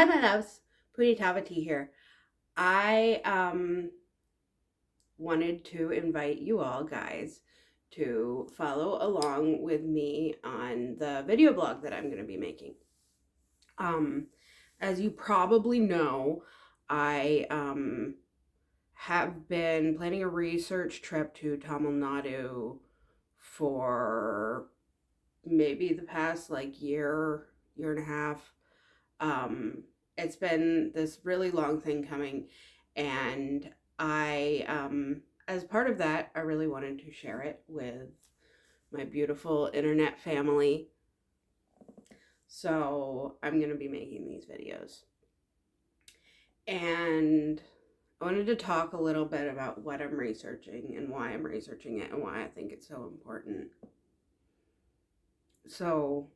Hi, my loves. Puni Tavati here. I wanted to invite you all guys to follow along with me on the video blog that I'm going to be making. As you probably know, I have been planning a research trip to Tamil Nadu for maybe the past year and a half. Um, it's been this really long thing coming, and as part of that, I really wanted to share it with my beautiful internet family. So I'm going to be making these videos. And I wanted to talk a little bit about what I'm researching and why I'm researching it and why I think it's so important. So,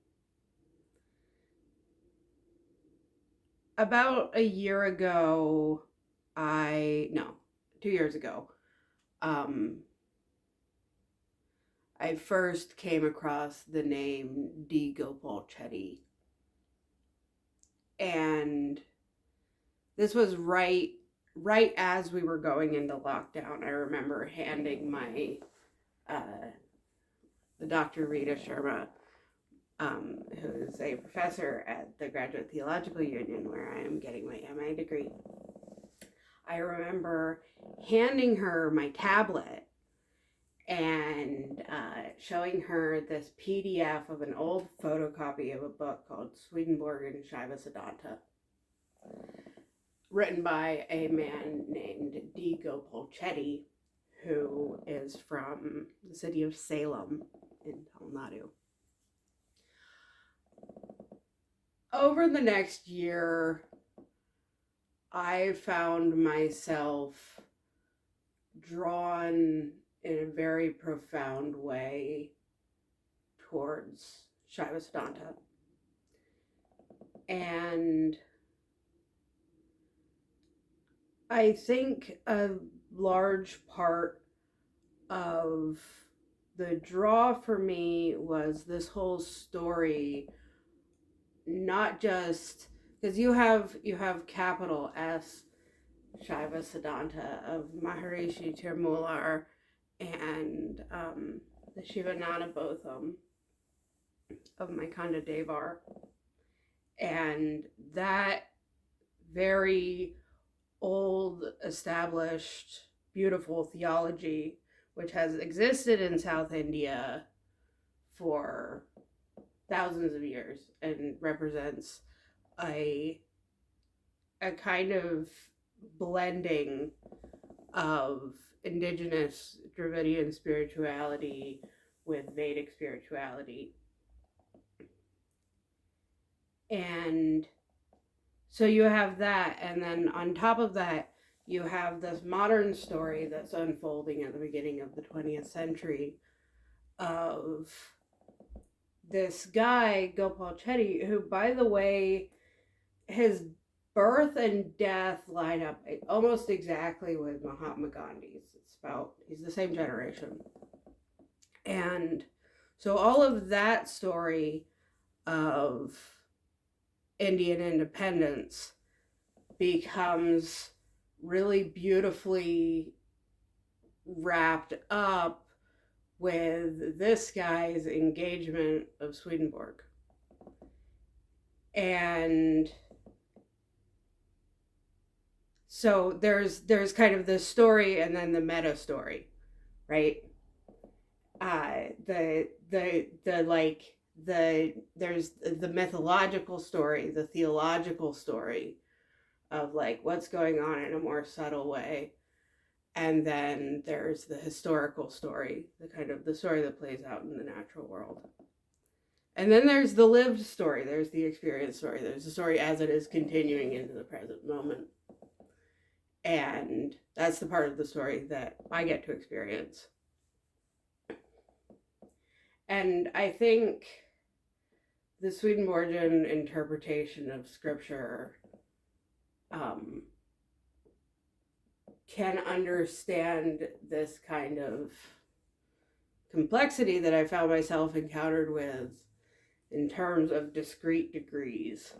about a year ago, 2 years ago, um, I first came across the name D. Pulchetti. And this was right as we were going into lockdown. I remember handing my the Dr. Rita Sharma, who is a professor at the Graduate Theological Union where I am getting my MA degree. I remember handing her my tablet and showing her this PDF of an old photocopy of a book called Swedenborg and Shiva Siddhanta, written by a man named D. Pulchetti, who is from the city of Salem in Tamil Nadu. Over the next year, I found myself drawn in a very profound way towards Shiva Siddhanta. And I think a large part of the draw for me was this whole story, not just because you have capital S Shiva Siddhanta of Maharishi Tirumular and the Shivananda Botham of Maikanda Devar, and that very old, established, beautiful theology, which has existed in South India for thousands of years and represents a kind of blending of indigenous Dravidian spirituality with Vedic spirituality. And so you have that, and then on top of that, you have this modern story that's unfolding at the beginning of the 20th century of this guy, Gopal Chetty, who, by the way, his birth and death line up almost exactly with Mahatma Gandhi's. He's the same generation. And so all of that story of Indian independence becomes really beautifully wrapped up with this guy's engagement of Swedenborg. And so there's kind of this story and then the meta story, right? There's the mythological story, the theological story of what's going on in a more subtle way. And then there's the historical story, the story that plays out in the natural world. And then there's the lived story, there's the experience story, there's the story as it is continuing into the present moment. And that's the part of the story that I get to experience. And I think the Swedenborgian interpretation of scripture can understand this kind of complexity that I found myself encountered with in terms of discrete degrees.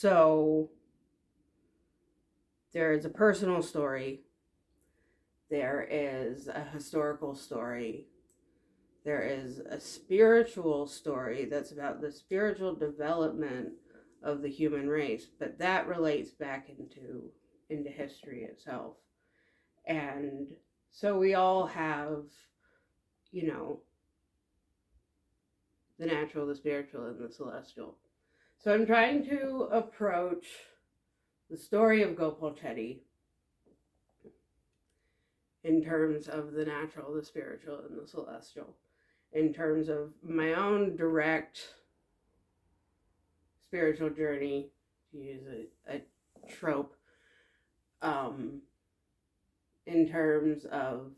So there is a personal story, there is a historical story, there is a spiritual story that's about the spiritual development of the human race, but that relates back into history itself. And so we all have, you know, the natural, the spiritual, and the celestial. So I'm trying to approach the story of Pulchetti in terms of the natural, the spiritual, and the celestial, in terms of my own direct spiritual journey, to use a trope, in terms of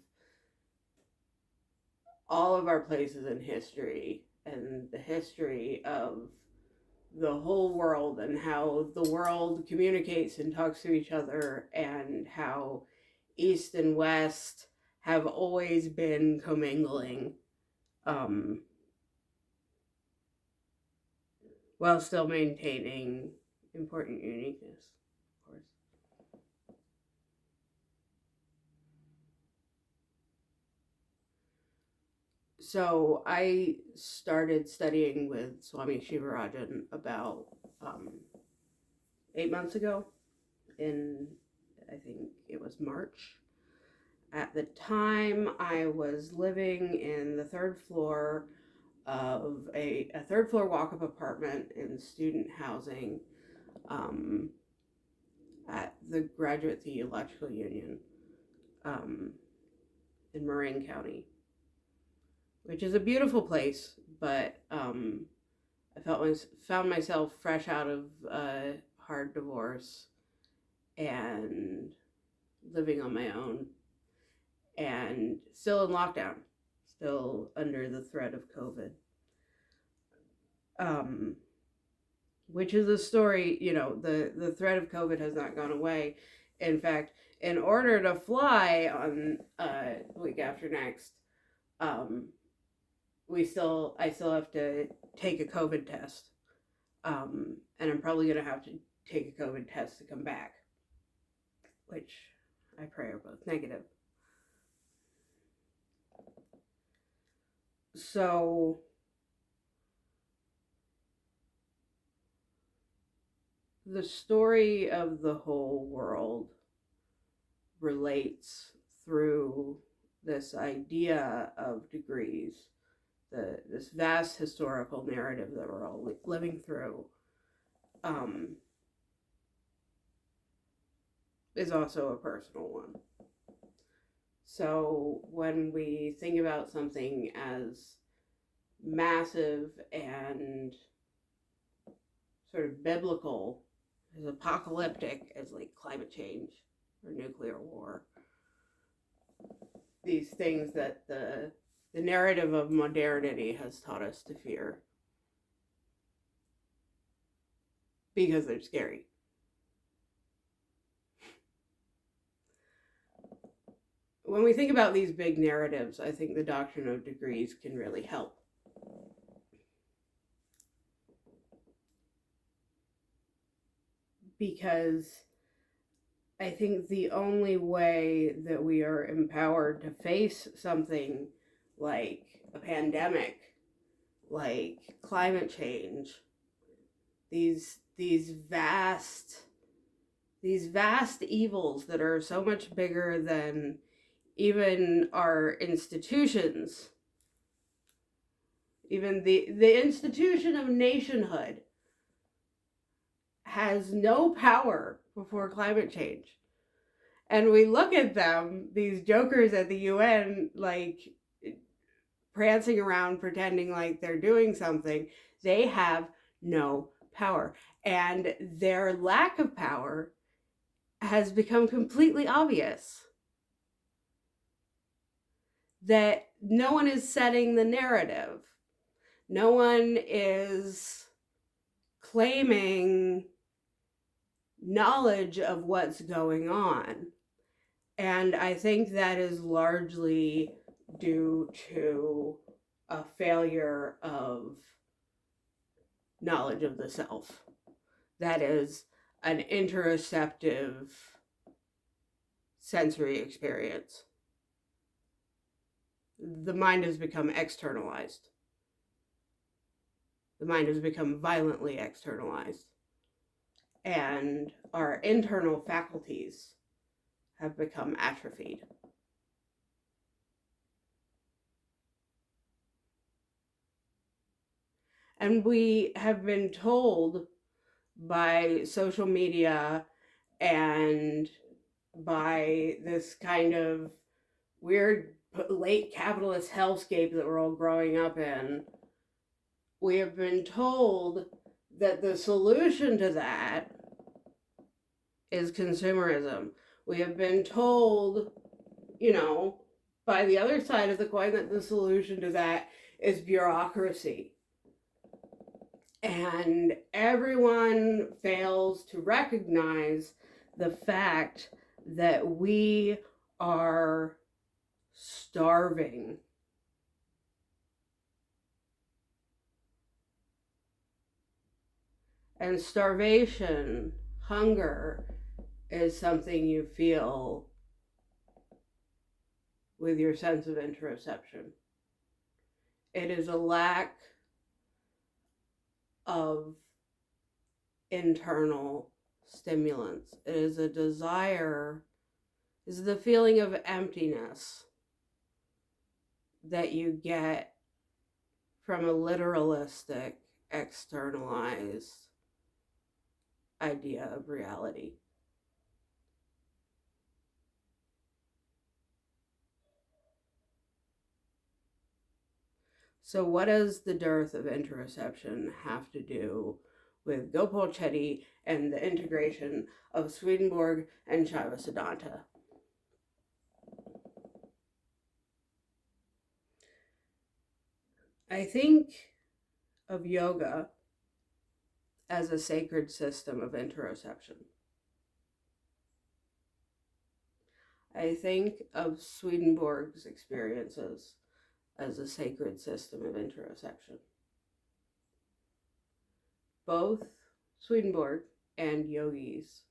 all of our places in history and the history of the whole world and how the world communicates and talks to each other, and how East and West have always been commingling, while still maintaining important uniqueness, of course. So I started studying with Swami Shivarajan about 8 months ago, in, I think it was March. At the time, I was living in the third floor of a third floor walk-up apartment in student housing, at the Graduate Theological Union, in Marin County, which is a beautiful place, but I found myself fresh out of a hard divorce and living on my own, and still in lockdown, still under the threat of COVID. Which is a story, the threat of COVID has not gone away. In fact, in order to fly on week after next, I still have to take a COVID test. And I'm probably going to have to take a COVID test to come back, which I pray are both negative. So the story of the whole world relates through this idea of degrees, this vast historical narrative that we're all living through, is also a personal one. So when we think about something as massive and sort of biblical, as apocalyptic as like climate change or nuclear war, these things that the narrative of modernity has taught us to fear because they're scary. When we think about these big narratives, I think the Doctrine of Degrees can really help. Because I think the only way that we are empowered to face something like a pandemic, like climate change, these vast evils that are so much bigger than even our institutions, even the institution of nationhood has no power before climate change. And we look at them, these jokers at the UN, like prancing around pretending like they're doing something. They have no power. And their lack of power has become completely obvious. That no one is setting the narrative. No one is claiming knowledge of what's going on. And I think that is largely due to a failure of knowledge of the self. that is an interoceptive sensory experience. The mind has become externalized. The mind has become violently externalized. And our internal faculties have become atrophied. And we have been told by social media and by this kind of weird late capitalist hellscape that we're all growing up in, we have been told that the solution to that is consumerism. We have been told, by the other side of the coin, that the solution to that is bureaucracy. And everyone fails to recognize the fact that we are starving. And starvation, hunger, is something you feel with your sense of interoception. It is a lack of internal stimulants. It is a desire, is the feeling of emptiness that you get from a literalistic, externalized idea of reality. So what does the dearth of interoception have to do with Pulchetti and the integration of Swedenborg and Shiva Siddhanta? I think of yoga as a sacred system of interoception. I think of Swedenborg's experiences as a sacred system of interoception. Both Swedenborg and yogis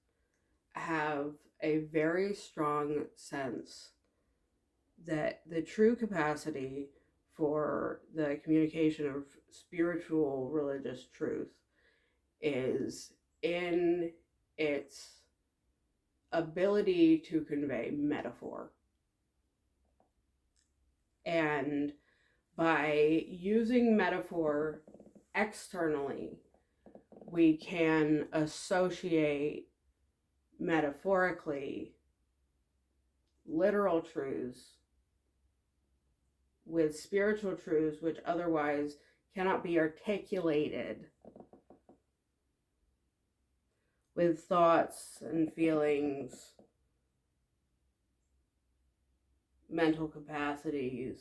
have a very strong sense that the true capacity for the communication of spiritual religious truth is in its ability to convey metaphor. And by using metaphor externally, we can associate metaphorically literal truths with spiritual truths which otherwise cannot be articulated with thoughts and feelings, mental capacities.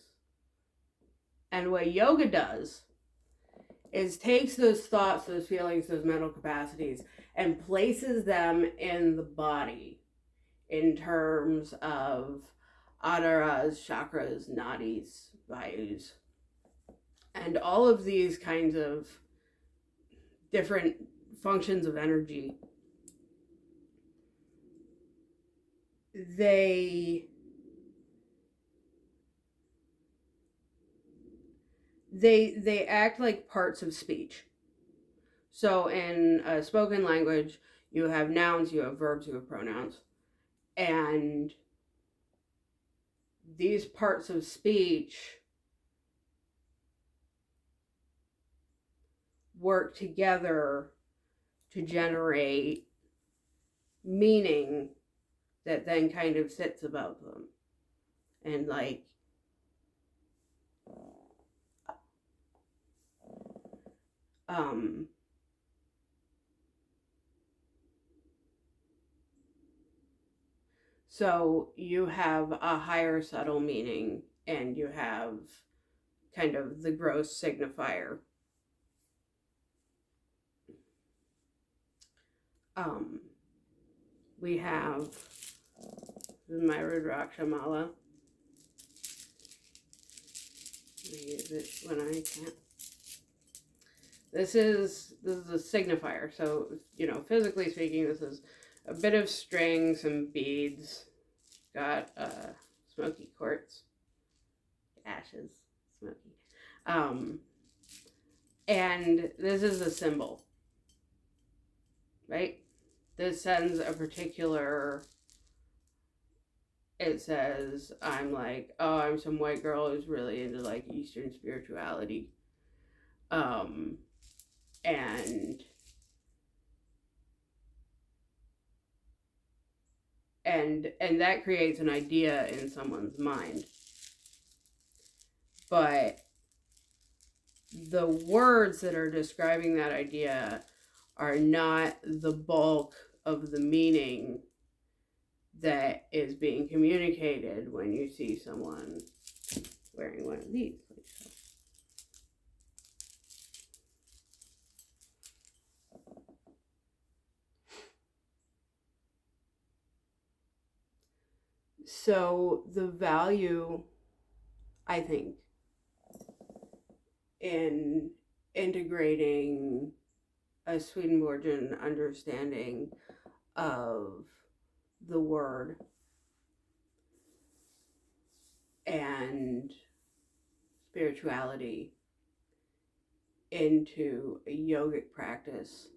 And what yoga does is takes those thoughts, those feelings, those mental capacities, and places them in the body in terms of adaras, chakras, nadis, vayus, and all of these kinds of different functions of energy. They act like parts of speech. So in a spoken language, you have nouns, you have verbs, you have pronouns. And these parts of speech work together to generate meaning that then kind of sits above them. And so you have a higher subtle meaning, and you have kind of the gross signifier. We have my Rudraksha Mala. I use it when I can't. This is this is a signifier. So, physically speaking, this is a bit of string, some beads, got smoky quartz, ashes, smoky. And this is a symbol, right? This sends a particular, it says, I'm some white girl who's really into like Eastern spirituality. And that creates an idea in someone's mind. But the words that are describing that idea are not the bulk of the meaning that is being communicated when you see someone wearing one of these. So the value, I think, in integrating a Swedenborgian understanding of the word and spirituality into a yogic practice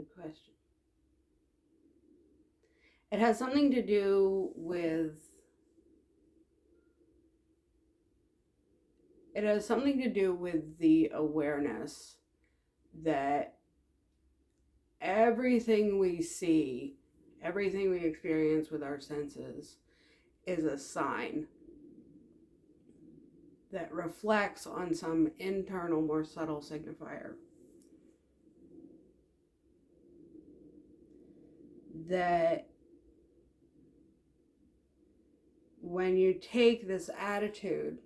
Good question. It has something to do with the awareness that everything we see, everything we experience with our senses is a sign that reflects on some internal, more subtle signifier. That when you take this attitude,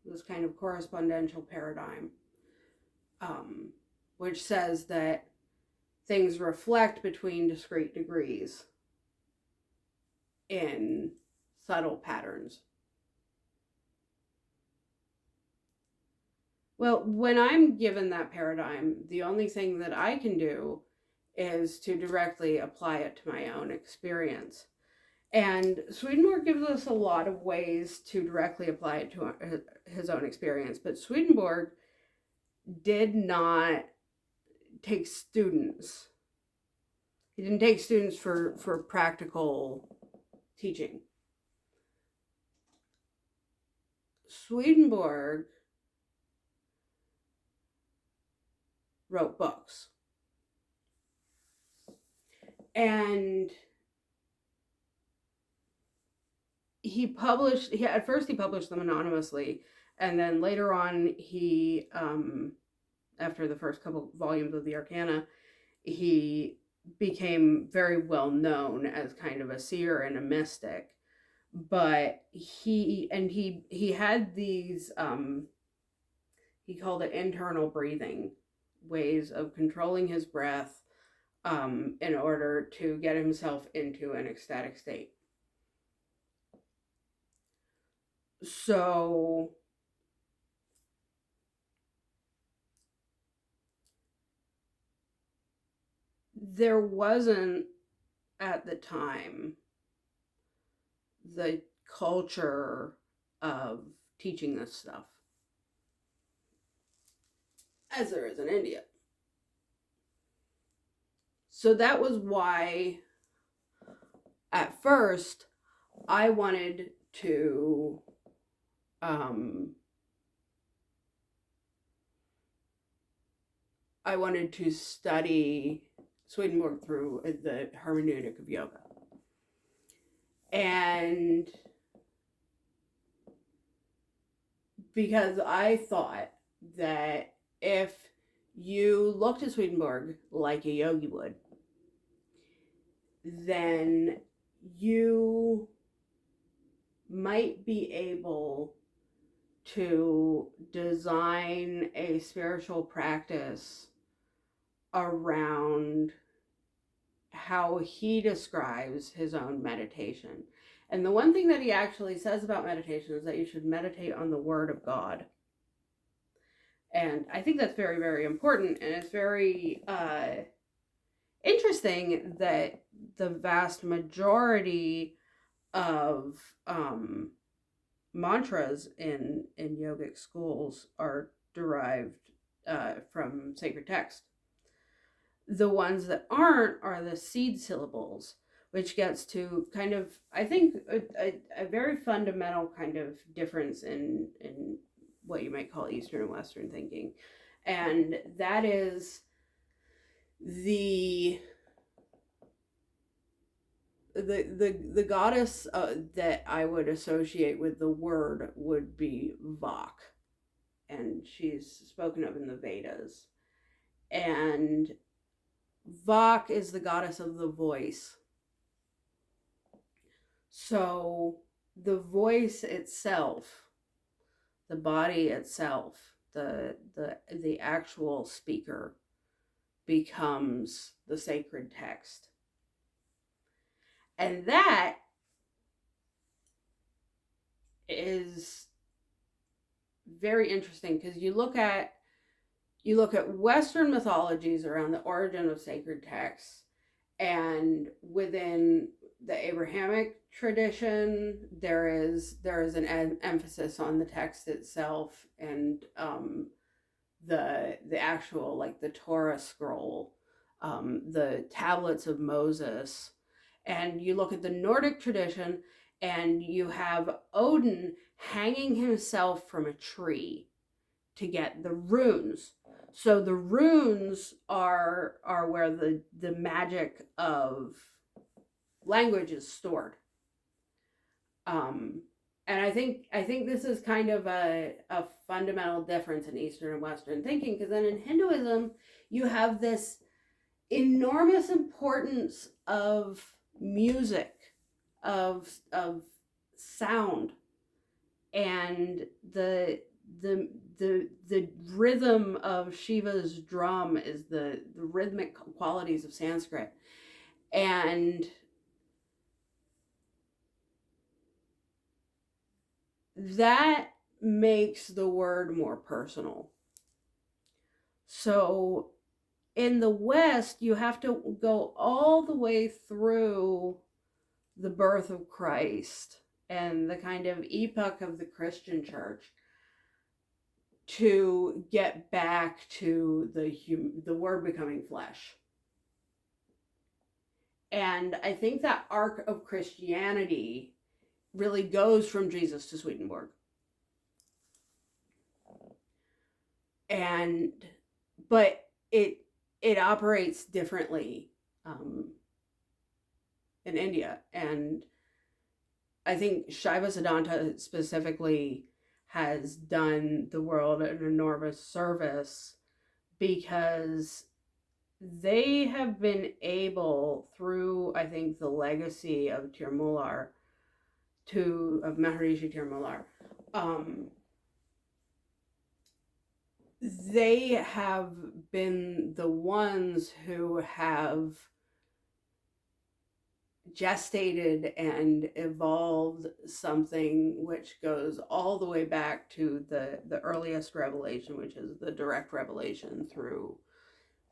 this kind of correspondential paradigm, which says that things reflect between discrete degrees in subtle patterns. Well, when I'm given that paradigm, the only thing that I can do is to directly apply it to my own experience. And Swedenborg gives us a lot of ways to directly apply it to his own experience, but Swedenborg did not take students. He didn't take students for practical teaching. Swedenborg wrote books. And at first he published them anonymously, and then later on he, after the first couple volumes of the Arcana, he became very well known as kind of a seer and a mystic. But he had these, he called it internal breathing, ways of controlling his breath in order to get himself into an ecstatic state. So there wasn't at the time the culture of teaching this stuff as there is in India. So that was why at first I wanted to study Swedenborg through the hermeneutic of yoga. And because I thought that if you looked at Swedenborg like a yogi would, then you might be able to design a spiritual practice around how he describes his own meditation. And the one thing that he actually says about meditation is that you should meditate on the Word of God. And I think that's very, very important. And it's very interesting that the vast majority of mantras in yogic schools are derived from sacred text. The ones that aren't are the seed syllables, which gets to kind of, I think, a very fundamental kind of difference in what you might call Eastern and Western thinking. And that is the goddess that I would associate with the word would be Vak. And she's spoken of in the Vedas. And Vak is the goddess of the voice. So the voice itself, the body itself, the actual speaker becomes the sacred text. And that is very interesting because you look at Western mythologies around the origin of sacred texts, and within the Abrahamic tradition, there is an emphasis on the text itself and the actual, like, the Torah scroll, the tablets of Moses. And you look at the Nordic tradition, and you have Odin hanging himself from a tree to get the runes. So the runes are where the magic of language is stored. And I think this is kind of a fundamental difference in Eastern and Western thinking, because then in Hinduism you have this enormous importance of music, of sound, and the rhythm of Shiva's drum is the rhythmic qualities of Sanskrit. And that makes the word more personal. So in the West, you have to go all the way through the birth of Christ and the kind of epoch of the Christian church to get back to the word becoming flesh. And I think that arc of Christianity really goes from Jesus to Swedenborg. But it operates differently in India. And I think Shaiva Siddhanta specifically has done the world an enormous service, because they have been able, through, I think, the legacy of Tirumular, of Maharishi Tirumular, they have been the ones who have gestated and evolved something which goes all the way back to the earliest revelation, which is the direct revelation through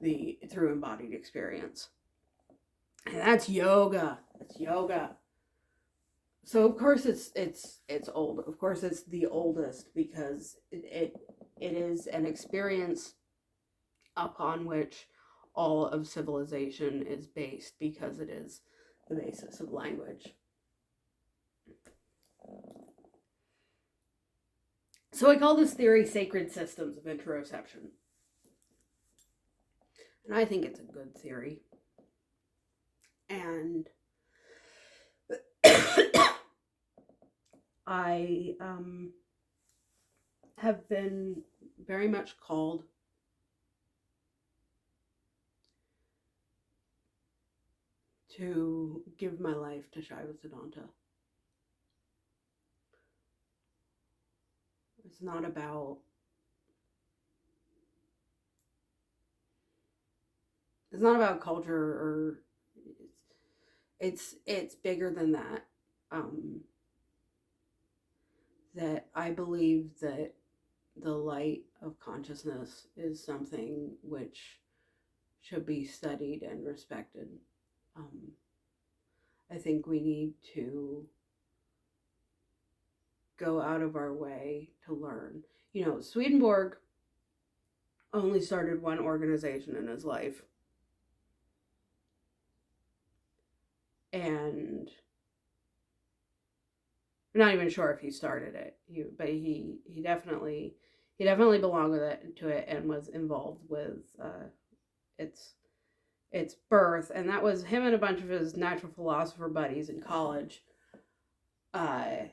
embodied experience. And that's yoga. It's yoga. So of course it's old. Of course it's the oldest, because it is an experience upon which all of civilization is based, because it is the basis of language. So I call this theory sacred systems of interoception. And I think it's a good theory. And I have been very much called to give my life to Shaiva Siddhanta. It's not about it's not about culture, or it's bigger than that. That I believe that the light of consciousness is something which should be studied and respected. Um, I think we need to go out of our way to learn. You know, Swedenborg only started one organization in his life. And I'm not even sure if he started it. But he definitely belonged to it and was involved with its its birth. And that was him and a bunch of his natural philosopher buddies in college. Uh,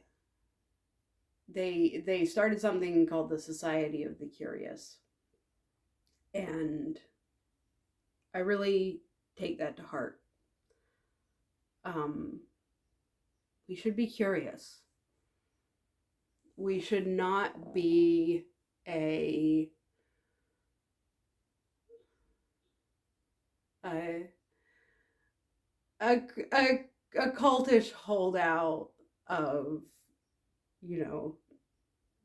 they started something called the Society of the Curious, and I really take that to heart. We should be curious. We should not be a a a, a cultish holdout of, you know,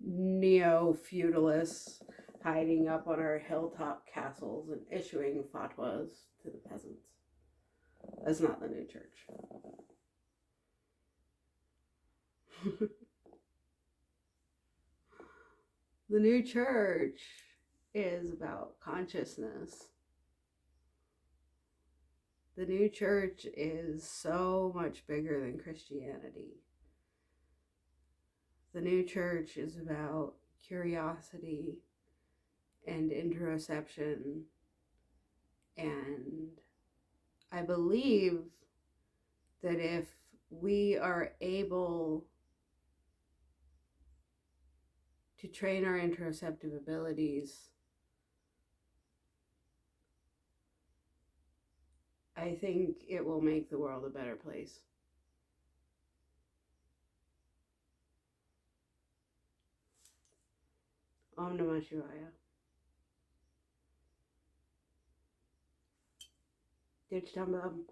neo-feudalists hiding up on our hilltop castles and issuing fatwas to the peasants. That's not the new church. The new church is about consciousness. The new church is so much bigger than Christianity. The new church is about curiosity and interoception, and I believe that if we are able to train our interoceptive abilities, I think it will make the world a better place. Om Namah Shivaya. Ditch Tum